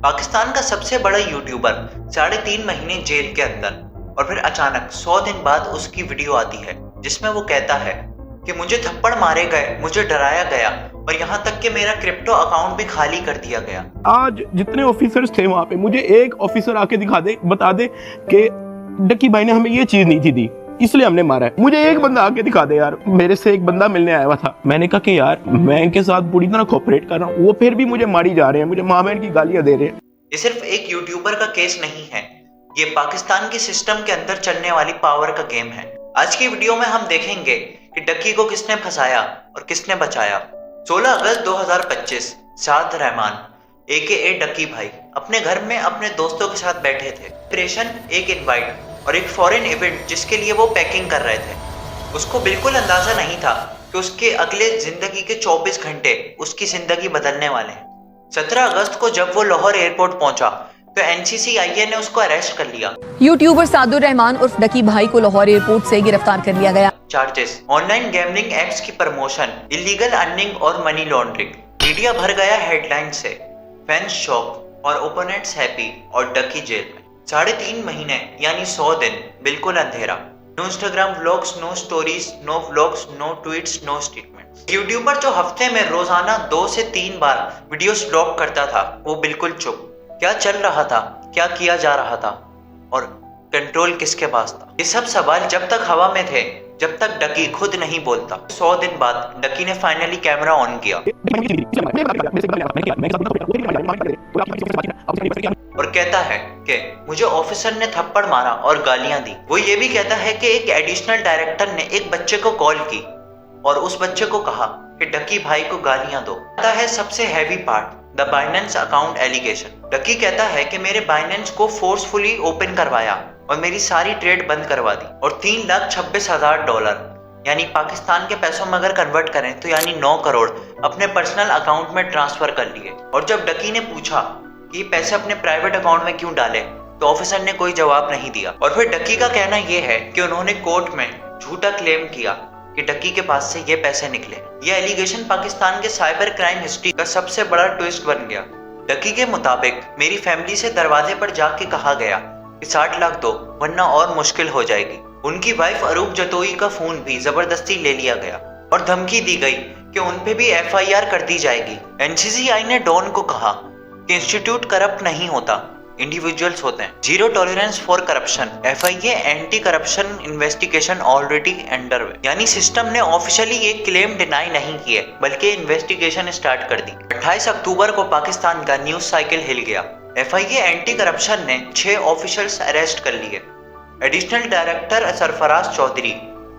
पाकिस्तान का सबसे बड़ा यूट्यूबर 3.5 महीने जेल के अंदर और फिर अचानक 100 दिन बाद उसकी वीडियो आती है जिसमें वो कहता है कि मुझे थप्पड़ मारे गए, मुझे डराया गया और यहाँ तक कि मेरा क्रिप्टो अकाउंट भी खाली कर दिया गया। आज जितने ऑफिसर्स थे वहां पे, मुझे एक ऑफिसर आके दिखा दे, बता दे कि डक्की भाई ने हमें ये चीज नहीं थी दी इसलिए हमने मारा है। मुझे एक बंदा आके दिखा दे यार। मेरे से एक बंदा मिलने आया हुआ था, मैंने कहा कि यार मैं इनके साथ पूरी तरह कोऑपरेट कर रहा हूँ, वो फिर भी मुझे मारी जा रहे हैं, मुझे माँ बहन की गालियां दे रहे हैं। ये सिर्फ एक यूट्यूबर का केस नहीं है, ये पाकिस्तान की सिस्टम के अंदर चलने वाली पावर का गेम है। आज की वीडियो में हम देखेंगे कि डक्की को किसने फंसाया और किसने बचाया। 16 अगस्त 2025 साद रहमान AKA डक्की भाई अपने घर में अपने दोस्तों के साथ बैठे थे। ऑपरेशन, एक इनवाइट और एक फॉरेन इवेंट जिसके लिए वो पैकिंग कर रहे थे। उसको बिल्कुल अंदाजा नहीं था कि उसके अगले जिंदगी के 24 घंटे उसकी जिंदगी बदलने वाले हैं। 17 अगस्त को जब वो लाहौर एयरपोर्ट पहुंचा तो NCCIA ने उसको अरेस्ट कर लिया। यूट्यूबर सादुर रहमान उर्फ डक्की भाई को लाहौर एयरपोर्ट से गिरफ्तार कर लिया गया। चार्जेस, ऑनलाइन गैम्बलिंग एप्स की प्रमोशन, इलीगल अर्निंग और मनी लॉन्ड्रिंग। मीडिया भर गया हेडलाइन से, फैंस शॉक और ओपोनेंट्स हैप्पी और डक्की जेल में। 3.5 महीने यानी 100 दिन, बिल्कुल अंधेरा। No Instagram vlogs, no stories, no vlogs, no tweets, no statement. YouTuber जो हफ्ते में रोजाना 2 से 3 बार वीडियोस ड्रॉप करता था वो बिल्कुल चुप। क्या चल रहा था, क्या किया जा रहा था और कंट्रोल किसके पास था? ये सब सवाल जब तक हवा में थे, जब तक डक्की खुद नहीं बोलता। 100 दिन बाद डक्की ने फाइनली कैमरा ऑन किया और कहता है कि मुझे ऑफिसर ने थप्पड़ मारा और गालियां दी। वो ये भी कहता है कि एक एडिशनल डायरेक्टर ने एक बच्चे को कॉल की और उस बच्चे को कहा कि डक्की भाई को गालियां दो। कहता है सबसे heavy part, the Binance account allegation. Ducky कहता है कि मेरे बाइनेंस को फोर्सफुली ओपन करवाया और मेरी सारी ट्रेड बंद करवा दी और $3,26,000 यानी पाकिस्तान के पैसों में अगर कन्वर्ट करें तो यानी 9 करोड़ अपने पर्सनल अकाउंट में ट्रांसफर कर लिए। और जब डक्की ने पूछा कि ये पैसे अपने प्राइवेट अकाउंट में क्यों डाले तो ऑफिसर ने कोई जवाब नहीं दिया। और फिर डक्की का कहना यह है कि उन्होंने कोर्ट में झूठा क्लेम किया कि डक्की के पास से ये पैसे निकले। ये एलिगेशन पाकिस्तान के साइबर क्राइम हिस्ट्री का सबसे बड़ा ट्विस्ट बन गया। डक्की के मुताबिक मेरी फैमिली से दरवाजे पर जाके कहा गया कि 60 लाख दो वरना और मुश्किल हो जाएगी। उनकी वाइफ अरूप जतोई का फोन भी जबरदस्ती ले लिया गया और धमकी दी गई कि उन पे भी FIR कर दी जाएगी। NCCI ने डॉन को कहा कि इंस्टीट्यूट करप्ट नहीं होता, इंडिविजुअल्स होते हैं। Zero tolerance for corruption, FIA anti corruption investigation already underway. यानी सिस्टम ने ऑफिशियली ये क्लेम डिनाई नहीं किए बल्कि इन्वेस्टिगेशन स्टार्ट कर दी। 28 अक्टूबर को पाकिस्तान का न्यूज साइकिल हिल गया। FIA एंटी करप्शन ने 6 ऑफिशियल्स अरेस्ट कर लिए। Additional director Sarfaraz Chaudhry,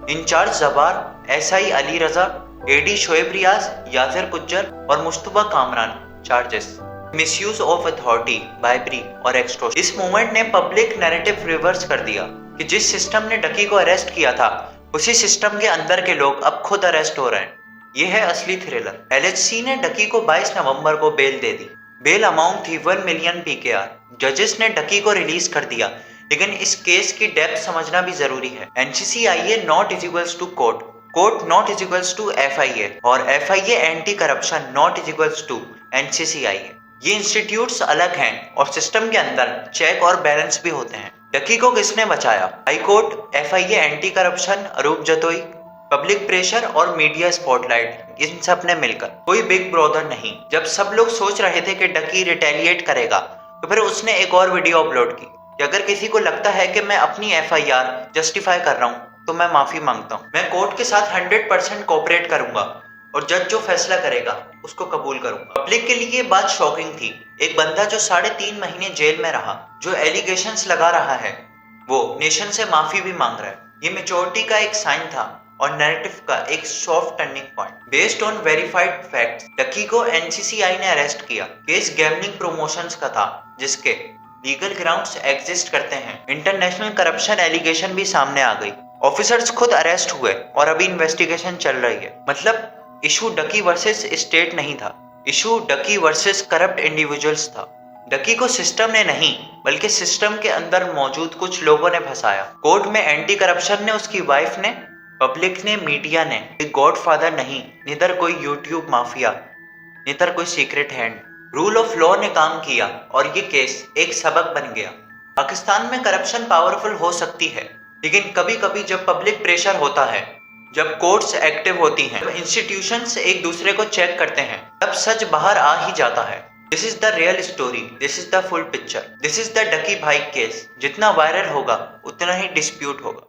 incharge Jabbar, SI Ali Raza, AD Shoaib Riaz, Yasir Gujjar और Mustafa Kamran. Charges, misuse of authority, bribery और एक्सटॉर्शन। इस मूवमेंट ने पब्लिक नैरेटिव रिवर्स कर दिया कि जिस सिस्टम ने डक्की को अरेस्ट किया था उसी सिस्टम के अंदर के लोग अब खुद अरेस्ट हो रहे हैं। यह है असली थ्रिलर। LHC ने डक्की को 22 नवंबर को बेल दे दी। बेल अमाउंट थी 1 मिलियन PKR। जजेस ने डक्की को रिलीज कर दिया, लेकिन इस केस की डेप्थ समझना भी जरूरी है। NCCIA not is equals to court, court not is equals to FIA और FIA anti corruption not is equals to NCCIA। ये इंस्टीट्यूट्स अलग हैं और सिस्टम के अंदर चेक और बैलेंस भी होते हैं। डक्की को किसने बचाया? High court, FIA anti corruption, Aroob Jatoi, public pressure और मीडिया स्पॉटलाइट, इन सब ने मिलकर। कोई बिग ब्रदर नहीं। जब सब लोग सोच रहे थे कि डक्की रिटेलिएट करेगा तो फिर उसने एक और वीडियो अपलोड की कि अगर किसी को लगता है कि मैं अपनी FIR जस्टिफाई कर रहा हूँ तो मैं माफी मांगता हूँ। मैं कोर्ट के साथ 100% कोऑपरेट करूंगा और जज जो फैसला करेगा उसको कबूल करूंगा। पब्लिक के लिए ये बात शॉकिंग थी। एक बंदा जो 3.5 महीने जेल में रहा, जो एलिगेशंस लगा रहा है, वो नेशन से माफी भी मांग रहा है। ये मैच्योरिटी का एक साइन था और नैरेटिव का एक soft turning point. Based on verified facts Ducky को NCCI ने अरेस्ट किया। केस गैम्बलिंग प्रमोशंस का था जिसके लीगल ग्राउंड्स एग्जिस्ट करते हैं। इंटरनेशनल करप्शन एलिगेशन भी सामने आ गई। ऑफिसर्स खुद अरेस्ट हुए और अभी इन्वेस्टिगेशन चल रही है। मतलब इशू डक्की वर्सेस स्टेट नहीं था, issue Ducky versus corrupt individuals था। डक्की को सिस्टम ने नहीं बल्कि सिस्टम के अंदर मौजूद कुछ लोगों ने फंसाया। कोर्ट में एंटी करप्शन ने, उसकी वाइफ ने, पब्लिक ने, मीडिया ने। गॉडफादर नहीं, निदर कोई यूट्यूब माफिया, निदर कोई secret hand. Rule of law ने काम किया और ये केस एक सबक बन गया। पाकिस्तान में करप्शन पावरफुल हो सकती है, लेकिन कभी कभी जब पब्लिक प्रेशर होता है, जब कोर्ट्स एक्टिव होती हैं, जब इंस्टीट्यूशंस एक दूसरे को चेक करते हैं, तब सच बाहर आ ही जाता है। This is the real story, this is the full picture, this is the Ducky Bhai case. जितना वायरल होगा उतना ही डिस्प्यूट होगा।